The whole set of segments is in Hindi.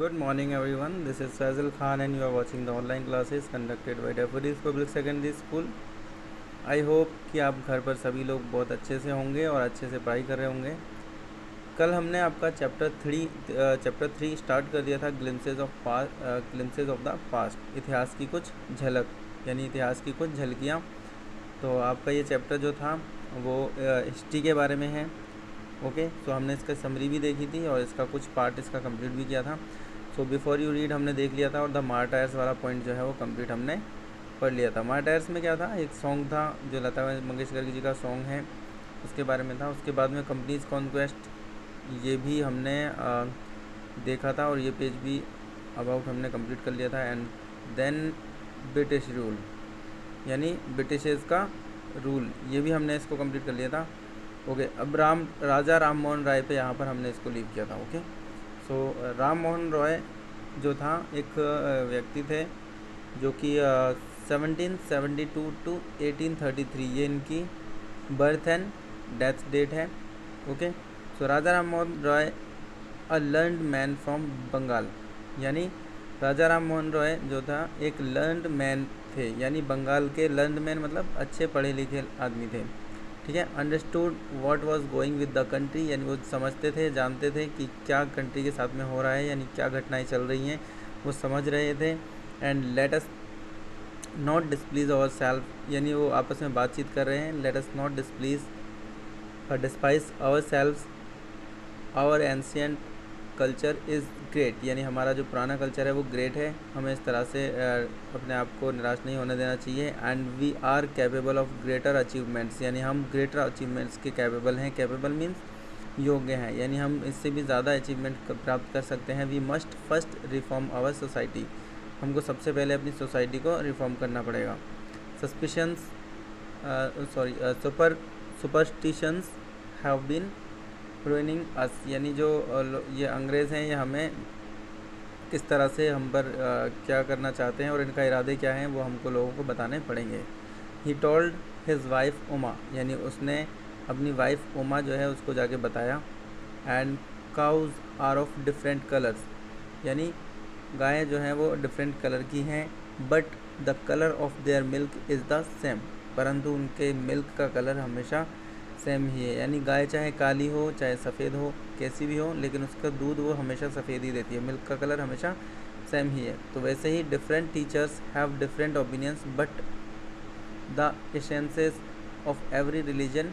Good morning everyone. This is Fazil Khan and you are watching the online classes conducted by Daffodils Public Secondary School. I hope कि आप घर पर सभी लोग बहुत अच्छे से होंगे और अच्छे से पढ़ाई कर रहे होंगे। कल हमने आपका चैप्टर थ्री स्टार्ट कर दिया था ग्लिम्सेज ऑफ द पास्ट, इतिहास की कुछ झलक यानी इतिहास की कुछ झलकियाँ। तो आपका ये चैप्टर जो था वो हिस्ट्री के बारे में है। ओके, सो हमने इसका समरी भी देखी थी और इसका कुछ पार्ट इसका कंप्लीट भी किया था। सो बिफोर यू रीड हमने देख लिया था और द मार्टायर्स वाला पॉइंट जो है वो कंप्लीट हमने पढ़ लिया था। मार्टायर्स में क्या था, एक सॉन्ग था जो लता मंगेशकर जी का सॉन्ग है, उसके बारे में था। उसके बाद में कंपनीज कॉन्क्वेस्ट ये भी हमने देखा था और ये पेज भी अबाउट हमने कंप्लीट कर लिया था। एंड देन ब्रिटिश रूल यानी ब्रिटिशर्स का रूल, ये भी हमने इसको कंप्लीट कर लिया था। ओके, अब राजा राम मोहन राय पे यहाँ पर हमने इसको लीव किया था। ओके, सो राम मोहन रॉय जो था एक व्यक्ति थे जो कि 1772 टू 1833 ये इनकी बर्थ एंड डेथ डेट है। Okay, so Raja Ram Mohan Roy a learned man from Bengal, यानी राजा राम मोहन रॉय जो था एक लर्नड मैन थे, यानी बंगाल के लर्नड मैन मतलब अच्छे पढ़े लिखे आदमी थे। ठीक है, understood what was going with the country, यानी वो समझते थे, जानते थे कि क्या कंट्री के साथ में हो रहा है, यानी क्या घटनाएं चल रही हैं वो समझ रहे थे। And let us not displease our self, यानी वो आपस में बातचीत कर रहे हैं। Let us not despise our self, our ancient culture is great, यानी हमारा जो पुराना कल्चर है वो ग्रेट है, हमें इस तरह से अपने आप को निराश नहीं होने देना चाहिए। And we are capable of greater achievements, यानी हम ग्रेटर अचीवमेंट्स के कैपेबल हैं। कैपेबल मीन्स योग्य हैं, यानी हम इससे भी ज़्यादा अचीवमेंट प्राप्त कर सकते हैं। We must first reform our society, हमको सबसे पहले अपनी सोसाइटी को रिफॉर्म करना पड़ेगा। Suspicions superstitions have been ruining us, यानी जो ये अंग्रेज़ हैं ये हमें किस तरह से हम पर क्या करना चाहते हैं और इनका इरादे क्या हैं वो हमको लोगों को बताने पड़ेंगे। He told his wife Uma, यानी उसने अपनी वाइफ उमा जो है उसको जाके बताया। And cows are of different colours, यानी गायें जो हैं वो डिफरेंट कलर की हैं। But the colour of their milk is the same, परंतु उनके मिल्क का कलर हमेशा सेम ही है, यानी गाय चाहे काली हो चाहे सफ़ेद हो कैसी भी हो, लेकिन उसका दूध वो हमेशा सफ़ेद ही देती है, मिल्क का कलर हमेशा सेम ही है। तो वैसे ही different teachers have different opinions but the essences of every religion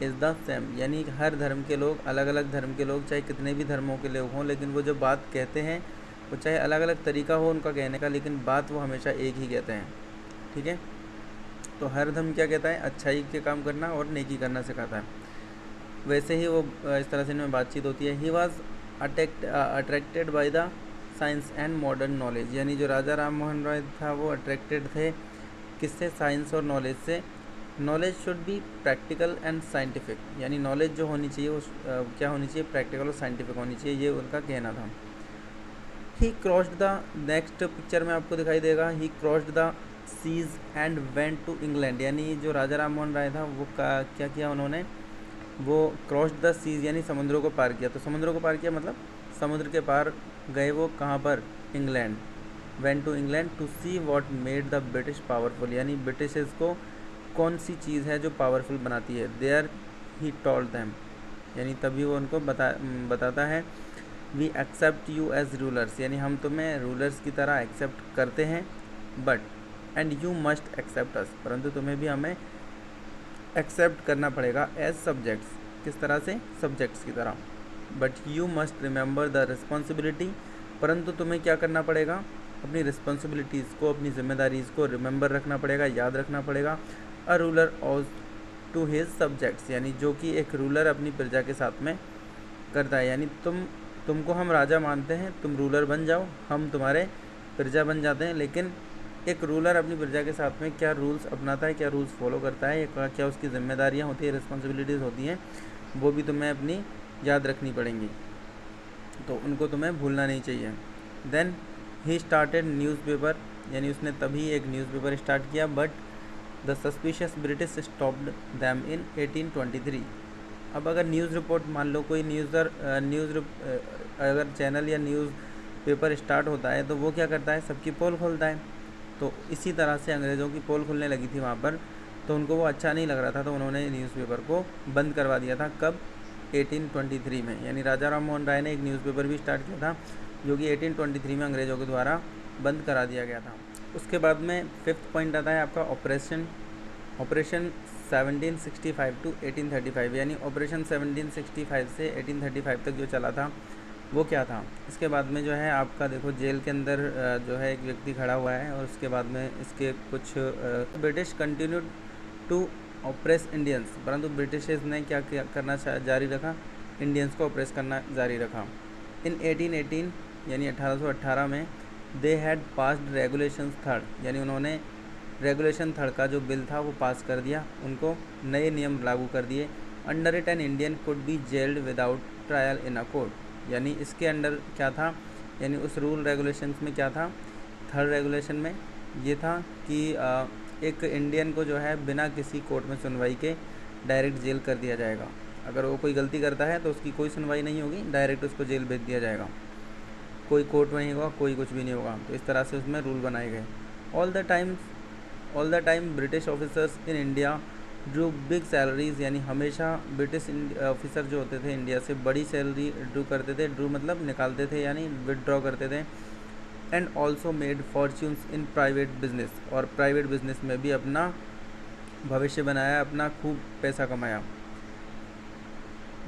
is the same, यानी हर धर्म के लोग, अलग अलग धर्म के लोग, चाहे कितने भी धर्मों के लोग हों, लेकिन वो जो बात कहते हैं वो चाहे अलग अलग तरीका हो उनका कहने का, लेकिन बात वो हमेशा एक ही कहते हैं। ठीक है, तो हर धर्म क्या कहता है, अच्छाई के काम करना और नेकी करना सिखाता है। वैसे ही वो इस तरह से इनमें बातचीत होती है। He was attracted by the science and modern knowledge, यानी जो राजा राम मोहन रॉय था वो अट्रैक्टेड थे किससे, साइंस और नॉलेज से। Knowledge should be practical and scientific, यानी नॉलेज जो होनी चाहिए वो क्या होनी चाहिए, प्रैक्टिकल और साइंटिफिक होनी चाहिए, ये उनका कहना था। He crossed the, next picture में आपको दिखाई देगा, he crossed the seas and went to England, यानी जो राजा राम मोहन राय था वो क्या किया उन्होंने, वो क्रॉस्ड द सीज यानी समुद्रों को पार किया। तो समुद्रों को पार किया मतलब समुद्र के पार गए वो कहाँ पर, England. Went to England to see what made the British powerful, यानी ब्रिटिशर्स को कौन सी चीज़ है जो पावरफुल बनाती है। देयर ही टोल्ड देम, यानी तभी वो उनको बताता है। We accept you as rulers, यानी हम तुम्हें रूलर्स की तरह एक्सेप्ट करते हैं। But and you must accept us, परंतु तुम्हें भी हमें एक्सेप्ट करना पड़ेगा एज सब्जेक्ट्स, किस तरह से, सब्जेक्ट्स की तरह। But you must remember the responsibility, परंतु तुम्हें क्या करना पड़ेगा, अपनी रिस्पॉन्सिबिलिटीज़ को, अपनी जिम्मेदारीज़ को रिमेंबर रखना पड़ेगा, याद रखना पड़ेगा। A ruler owes to his subjects, यानी जो कि एक रूलर अपनी प्रजा के साथ में करता है, यानी तुमको हम राजा मानते हैं, तुम रूलर बन जाओ, हम तुम्हारे प्रजा बन जाते हैं, लेकिन एक रूलर अपनी प्रजा के साथ में क्या रूल्स अपनाता है, क्या रूल्स फॉलो करता है, क्या उसकी जिम्मेदारियाँ होती है, रिस्पॉन्सिबिलिटीज़ होती हैं, वो भी तुम्हें अपनी याद रखनी पड़ेंगी, तो उनको तुम्हें भूलना नहीं चाहिए। देन ही स्टार्टेड न्यूज़पेपर, यानी उसने तभी एक न्यूज़पेपर स्टार्ट किया। But the suspicious British stopped them in 1823। अब अगर न्यूज़ रिपोर्ट, मान लो कोई अगर चैनल या न्यूज़ पेपर स्टार्ट होता है तो वो क्या करता है, सबकी पोल खोलता है। तो इसी तरह से अंग्रेज़ों की पोल खुलने लगी थी वहाँ पर, तो उनको वो अच्छा नहीं लग रहा था, तो उन्होंने न्यूज़पेपर को बंद करवा दिया था। कब? 1823 में। यानी राजा राम मोहन राय ने एक न्यूज़पेपर भी स्टार्ट किया था जो कि 1823 में अंग्रेज़ों के द्वारा बंद करा दिया गया था। उसके बाद में 5th पॉइंट आता है आपका ऑपरेशन 1765 टू 1835, यानी ऑपरेशन 1765 से 1835 तक जो चला था वो क्या था। इसके बाद में जो है आपका देखो जेल के अंदर जो है एक व्यक्ति खड़ा हुआ है, और उसके बाद में इसके कुछ British continued to oppress Indians, परंतु ब्रिटिशर्स ने क्या करना जारी रखा, इंडियंस को ऑपरेस करना जारी रखा। इन 1818 यानी 1818 में they had passed regulation third, यानी उन्होंने रेगुलेशन थर्ड का जो बिल था वो पास कर दिया, उनको नए नियम लागू कर दिए। Under it an Indian could be gelled without trial in a court, यानी इसके अंडर क्या था, यानी उस रूल रेगुलेशंस में क्या था, थर्ड रेगुलेशन में ये था कि एक इंडियन को जो है बिना किसी कोर्ट में सुनवाई के डायरेक्ट जेल कर दिया जाएगा। अगर वो कोई गलती करता है तो उसकी कोई सुनवाई नहीं होगी, डायरेक्ट उसको जेल भेज दिया जाएगा, कोई कोर्ट नहीं होगा, कोई कुछ भी नहीं होगा। तो इस तरह से उसमें रूल बनाए गए। All the time British officers in India Drew big salaries, यानी हमेशा ब्रिटिश ऑफिसर जो होते थे इंडिया से बड़ी सैलरी ड्रू करते थे। ड्रू मतलब निकालते थे, यानी विदड्रॉ करते थे। And also made fortunes in private business, और प्राइवेट बिजनेस में भी अपना भविष्य बनाया, अपना खूब पैसा कमाया।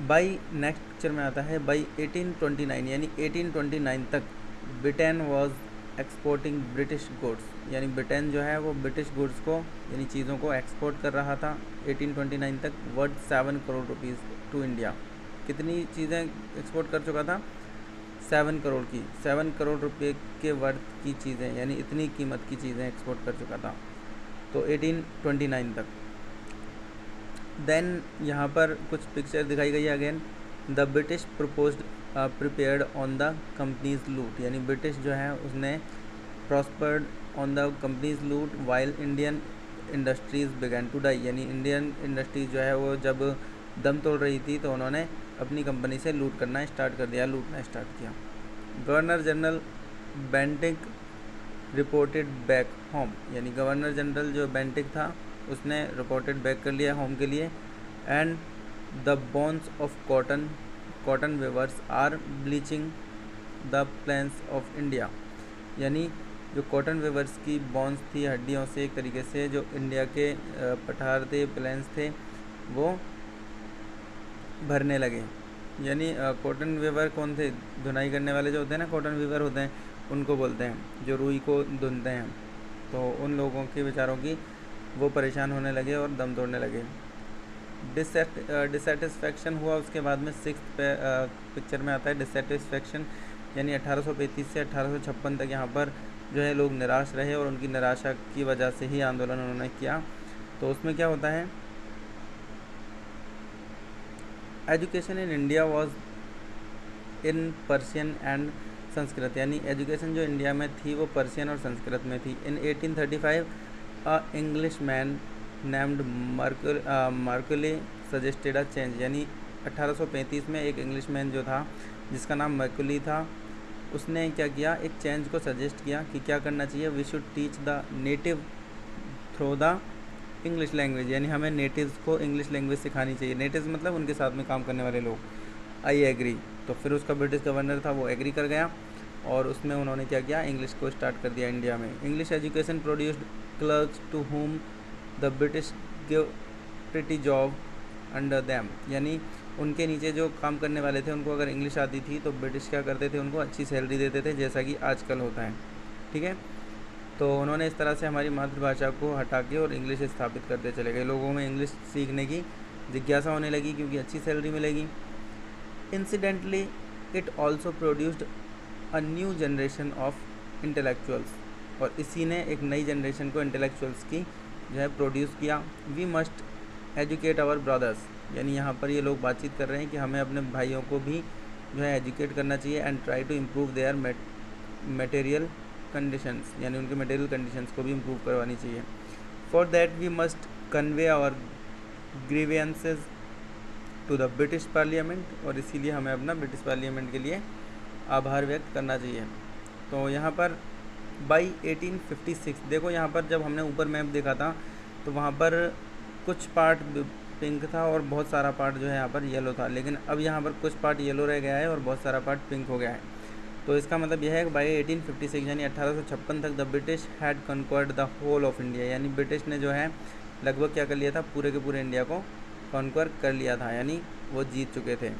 बाई नेक्स्ट पिक्चर में आता है बाई 1829, यानी 1829 तक Britain was exporting British goods, यानी ब्रिटेन जो है वो ब्रिटिश गुड्स को यानी चीज़ों को एक्सपोर्ट कर रहा था 1829 तक, worth 7 crore rupees to India. कितनी चीज़ें एक्सपोर्ट कर चुका था? 7 करोड़ की, 7 करोड़ रुपए के वर्थ की चीज़ें, यानी इतनी कीमत की चीज़ें एक्सपोर्ट कर चुका था, तो 1829 तक। देन यहाँ पर कुछ पिक्चर दिखाई गई है again. The British proposed prepared on the companies loot, यानी ब्रिटिश जो है उसने prospered on the companies loot while Indian industries began to die, यानी इंडियन इंडस्ट्रीज जो है वो जब दम तोड़ रही थी तो उन्होंने अपनी कंपनी से लूट करना स्टार्ट कर दिया, लूटना स्टार्ट किया। Governor general Bentinck reported back home, यानी गवर्नर जनरल जो बेंटिक था उसने रिपोर्टेड बैक कर लिया होम के लिए। And the bones of cotton weavers are bleaching the plains of India, यानी जो कॉटन वेवर्स की बोन्स थी, हड्डियों से एक तरीके से जो इंडिया के पठार थे, प्लेन्स थे, वो भरने लगे। यानी कॉटन वेवर कौन थे? धुनाई करने वाले जो होते हैं ना, कॉटन वेवर होते हैं, उनको बोलते हैं, जो रुई को धुनते हैं। तो उन लोगों के बेचारों की वो परेशान होने लगे और दम तोड़ने लगे। डिससेटिस्फैक्शन हुआ। उसके बाद में 6th पिक्चर में आता है डिससेटिस्फैक्शन, यानी 1835 से 1856 तक यहाँ पर जो है लोग निराश रहे, और उनकी निराशा की वजह से ही आंदोलन उन्होंने किया। तो उसमें क्या होता है, education in India was in Persian and Sanskrit, यानी एजुकेशन जो इंडिया में थी वो पर्शियन और संस्कृत में थी। In 1835 a Englishman named Macaulay suggested a change, यानी 1835 में एक इंग्लिश मैन जो था जिसका नाम मैकुली था, उसने क्या किया, एक चेंज को सजेस्ट किया कि क्या करना चाहिए, we should teach the native through the English language, यानी हमें नेटिव्स को इंग्लिश लैंग्वेज सिखानी चाहिए। नेटिव्स मतलब उनके साथ में काम करने वाले लोग। I agree. तो फिर उसका ब्रिटिश गवर्नर था वो एग्री कर गया, और उसमें उन्होंने क्या किया, इंग्लिश को स्टार्ट कर दिया इंडिया में। English education produced clerks to whom the British give pretty job under them, यानी उनके नीचे जो काम करने वाले थे उनको अगर इंग्लिश आती थी तो ब्रिटिश क्या करते थे, उनको अच्छी सैलरी देते थे, जैसा कि आजकल होता है। ठीक है, तो उन्होंने इस तरह से हमारी मातृभाषा को हटा के और इंग्लिश स्थापित करते चले गए। लोगों में इंग्लिश सीखने की जिज्ञासा होने लगी क्योंकि अच्छी सैलरी मिलेगी। Incidentally it also produced a new generation of intellectuals, और इसी ने एक नई जनरेशन को इंटेलेक्चुअल्स की जो है प्रोड्यूस किया। We must educate our brothers, यानी यहाँ पर ये लोग बातचीत कर रहे हैं कि हमें अपने भाइयों को भी जो है एजुकेट करना चाहिए। And try to improve their material conditions, यानी उनके मटेरियल कंडीशंस को भी इम्प्रूव करवानी चाहिए। For that we must convey our grievances to the British parliament, और इसीलिए हमें अपना ब्रिटिश पार्लियामेंट के लिए आभार व्यक्त करना चाहिए। तो यहाँ पर बाई 1856 देखो, यहाँ पर जब हमने ऊपर मैप देखा था तो वहाँ पर कुछ पार्ट पिंक था और बहुत सारा पार्ट जो है यहाँ पर येलो था, लेकिन अब यहाँ पर कुछ पार्ट येलो रह गया है और बहुत सारा पार्ट पिंक हो गया है। तो इसका मतलब यह है कि बाई 1856 यानी 1856 तक the British had conquered the whole of India, यानी ब्रिटिश ने जो है लगभग क्या कर लिया था, पूरे के पूरे इंडिया को कॉन्क्वर कर लिया था, यानी वो जीत चुके थे।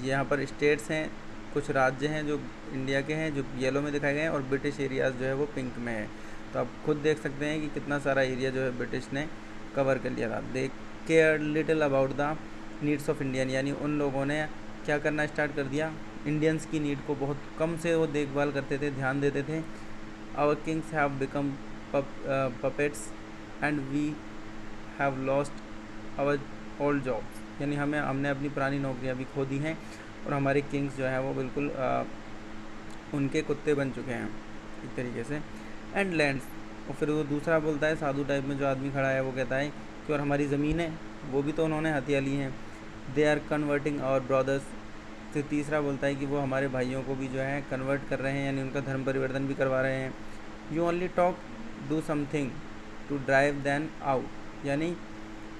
यहाँ पर स्टेट्स हैं, कुछ राज्य हैं जो इंडिया के हैं जो येलो में दिखाए गए हैं और ब्रिटिश एरियाज़ जो है वो पिंक में है। तो आप खुद देख सकते हैं कि कितना सारा एरिया जो है ब्रिटिश ने कवर कर लिया था। They care little about the needs of Indian, यानी उन लोगों ने क्या करना स्टार्ट कर दिया, इंडियंस की नीड को बहुत कम से वो देखभाल करते थे, ध्यान देते थे। Our kings have become puppets and we have lost our old jobs, यानी हमने अपनी पुरानी नौकरियां भी खो दी हैं और हमारे किंग्स जो हैं वो बिल्कुल उनके कुत्ते बन चुके हैं एक तरीके से। एंड लैंड्स, और फिर वो दूसरा बोलता है, साधु टाइप में जो आदमी खड़ा है वो कहता है कि और हमारी ज़मीन है वो भी तो उन्होंने हथिया ली हैं। They are converting our brothers, फिर तीसरा बोलता है कि वो हमारे भाइयों को भी जो है कन्वर्ट कर रहे हैं, यानी उनका धर्म परिवर्तन भी करवा रहे हैं। You only talk do something to drive them out, यानी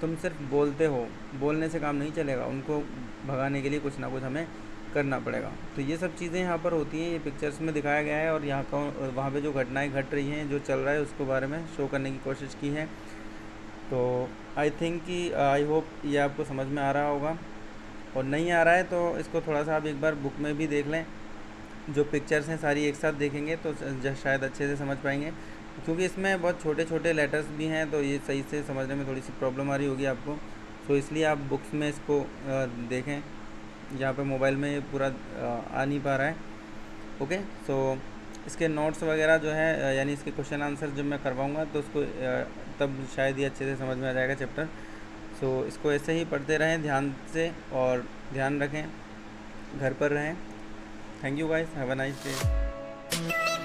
तुम सिर्फ बोलते हो, बोलने से काम नहीं चलेगा, उनको भगाने के लिए कुछ ना कुछ हमें करना पड़ेगा। तो ये सब चीज़ें यहाँ पर होती हैं, ये पिक्चर्स में दिखाया गया है और यहाँ का वहाँ पे जो घटनाएं घट रही हैं, जो चल रहा है उसको बारे में शो करने की कोशिश की है। तो आई थिंक कि आई होप ये आपको समझ में आ रहा होगा, और नहीं आ रहा है तो इसको थोड़ा सा आप एक बार बुक में भी देख लें। जो पिक्चर्स हैं सारी एक साथ देखेंगे तो शायद अच्छे से समझ पाएंगे, क्योंकि इसमें बहुत छोटे छोटे लेटर्स भी हैं तो ये सही से समझने में थोड़ी सी प्रॉब्लम आ रही होगी आपको। तो इसलिए आप बुक्स में इसको देखें, यहाँ पे मोबाइल में ये पूरा आ नहीं पा रहा है। ओके, सो इसके नोट्स वगैरह जो है यानी इसके क्वेश्चन आंसर जब मैं करवाऊँगा तो उसको तब शायद ये अच्छे से समझ में आ जाएगा चैप्टर। सो इसको ऐसे ही पढ़ते रहें ध्यान से और ध्यान रखें, घर पर रहें। Thank you guys, have a nice day.